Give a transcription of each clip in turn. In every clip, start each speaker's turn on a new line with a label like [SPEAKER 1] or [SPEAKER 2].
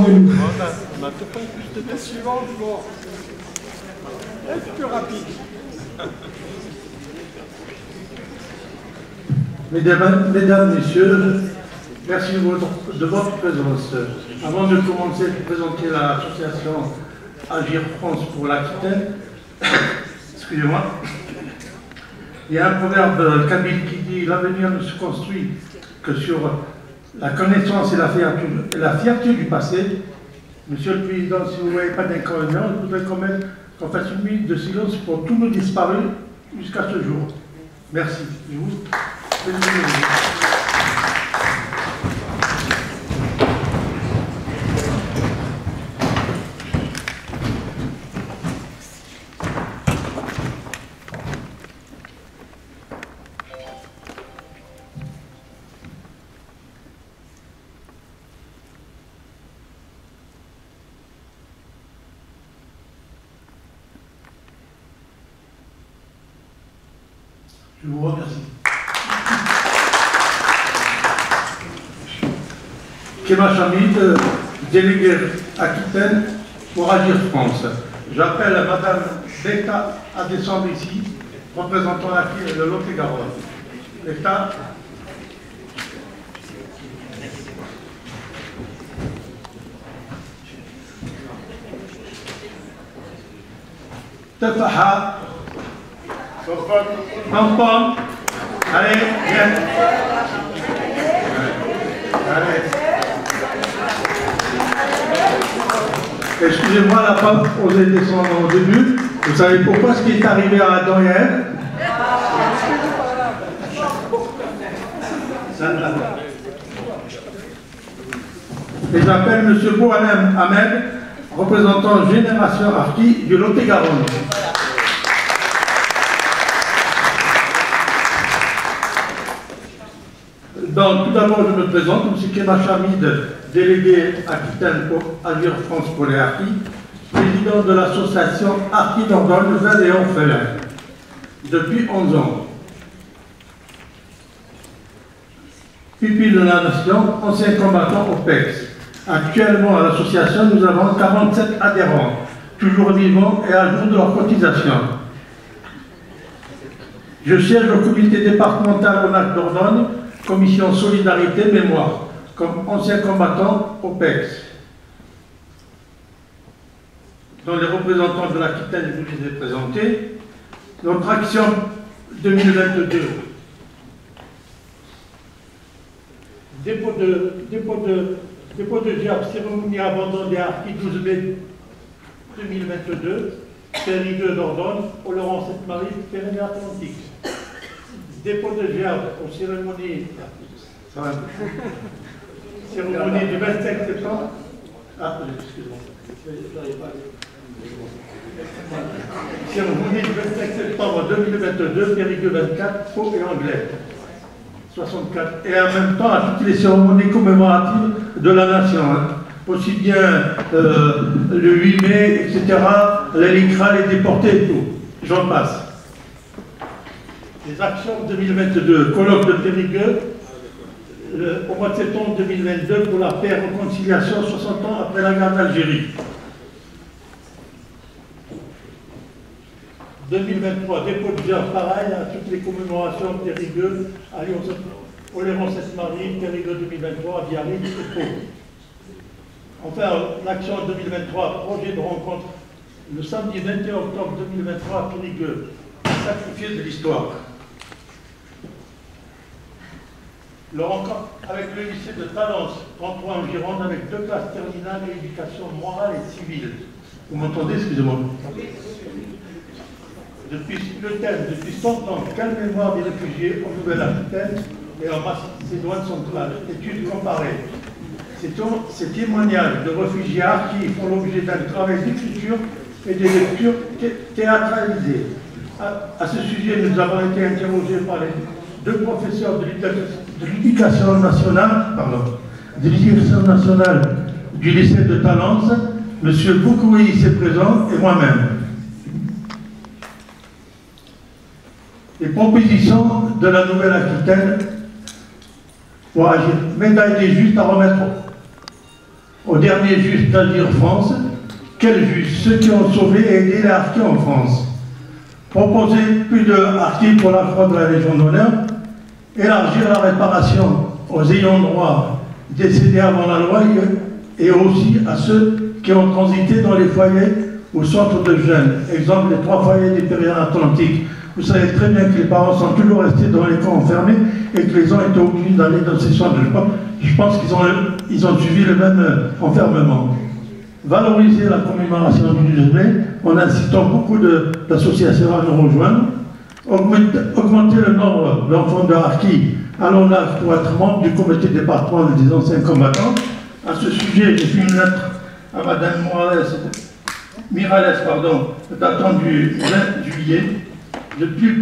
[SPEAKER 1] d'entre nous.
[SPEAKER 2] On a tout pas plus de temps suivant, bon. Être plus rapide.
[SPEAKER 3] Mesdames, Messieurs, merci de votre présence. Avant de commencer à présenter l'association Agir France pour l'Aquitaine, excusez-moi, il y a un proverbe kabyle qui dit « L'avenir ne se construit que sur la connaissance et la fierté du passé ». Monsieur le Président, si vous ne voyez pas d'inconvénient, je voudrais quand même qu'on fasse une minute de silence pour tous nos disparus jusqu'à ce jour. Merci. Je vous... Je vous remercie. Kéma Chamid, délégué Aquitaine pour Agir France. J'appelle Madame Beta à descendre ici, représentant le Lot-et-Garonne. Beta. Tafaha. Pom pom. Allez, viens. Allez. Excusez-moi, la pas osé descendre au début. Vous savez pourquoi ce qui est arrivé à Adam et Ève? Et j'appelle M. Bouhanem Ahmed, représentant Génération Arki du Lot-et-Garonne. Donc, tout d'abord, je me présente, M. Kéma Chamid, délégué Aquitaine pour Agir France pour les Harkis, président de l'association Harkis Dordogne, Jeunes et Orphelins, depuis 11 ans. Pupille de la Nation, ancien combattant au PEX. Actuellement, à l'association, nous avons 47 adhérents, toujours vivants et à jour de leur cotisation. Je siège au comité départemental ONAC Dordogne, commission Solidarité Mémoire, comme ancien combattant au PEX. Dont les représentants de l'Aquitaine, je vous les ai présentés. Notre action 2022. Dépôt de gerbe, cérémonie abandon des Harkis 12 mai 2022, Périgueux Dordogne, Oloron Sainte-Marie, Pyrénées-Atlantiques. Dépôt de gerbe aux cérémonies. Cérémonie du 25 septembre. Ah, excusez-moi. Cérémonie du 25 septembre 2022, Périgueux 24, Pau et Anglais. 64. Et en même temps à toutes les cérémonies commémoratives de la nation. Hein. Aussi bien le 8 mai, etc., les LICRA, les déportés et tout. J'en passe. Les actions 2022, colloque de Périgueux, au mois de septembre 2022 pour la paix et réconciliation 60 ans après la guerre d'Algérie. 2023, dépôt de gerbe pareil à toutes les commémorations de Périgueux, Oléron Sainte-Marie, Périgueux 2023, Biarritz et Pau. Enfin, l'action 2023, projet de rencontre le samedi 21 octobre 2023 à Périgueux, sacrifié de l'histoire. Le rencontre avec le lycée de Talence, 33 en Gironde, avec 2 classes terminales et éducation morale et civile. Vous m'entendez, excusez-moi? Depuis le thème, depuis 100 ans, quelle mémoire des réfugiés en Nouvelle-Aquitaine et en Macédoine centrale. Études comparées. Ces témoignages de réfugiés qui font l'objet d'un travail d'écriture et de lecture théâtralisée. À ce sujet, nous avons été interrogés par les 2 professeurs de l'éducation nationale, du lycée de Talence, M. Boukoui ici présent et moi-même. Les propositions de la Nouvelle-Aquitaine pour agir. Médaille des justes à remettre au dernier juge d'Agir France. Quels juges? Ceux qui ont sauvé et aidé les harkis en France. Proposer plus de harkis pour la croix de la Légion d'honneur. Élargir la réparation aux ayants droit décédés avant la loi et aussi à ceux qui ont transité dans les foyers ou centres de jeunes. Exemple, les 3 foyers des Pyrénées-Atlantiques. Vous savez très bien que les parents sont toujours restés dans les camps enfermés et que les gens étaient obligés d'aller dans ces centres. Je pense qu'ils ont suivi le même enfermement. Valoriser la commémoration du 12 mai en incitant beaucoup d'associations à nous rejoindre. Augmenter le nombre d'enfants de harkis à l'ONAC pour être membre du comité départemental des anciens combattants. À ce sujet, j'ai fait une lettre à Mme Miralles, datant du 20 juillet. Depuis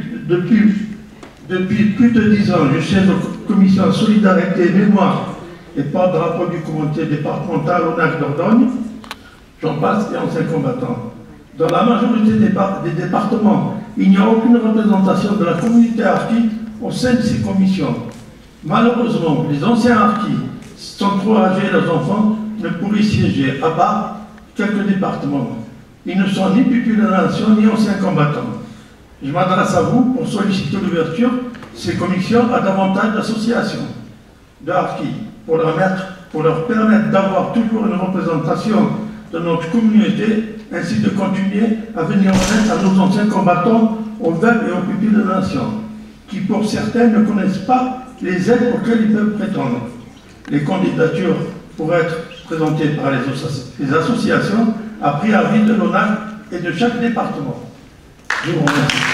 [SPEAKER 3] plus de 10 ans, je siège aux commissions Solidarité et Mémoire et porte-drapeau du comité départemental ONAC Dordogne. J'en passe et anciens combattants. Dans la majorité des départements, il n'y a aucune représentation de la communauté harkie au sein de ces commissions. Malheureusement, les anciens harkis, sans trop âgés leurs enfants, ne pourraient siéger à bas quelques départements. Ils ne sont ni pupilles de la nation, ni anciens combattants. Je m'adresse à vous pour solliciter l'ouverture de ces commissions à davantage d'associations de harkis, pour leur permettre d'avoir toujours une représentation de notre communauté, ainsi de continuer à venir en aide à nos anciens combattants, aux veuves et aux pupilles de la nation, qui pour certains ne connaissent pas les aides auxquelles ils peuvent prétendre. Les candidatures pourraient être présentées par les associations, après avis de l'ONAC et de chaque département. Je vous remercie.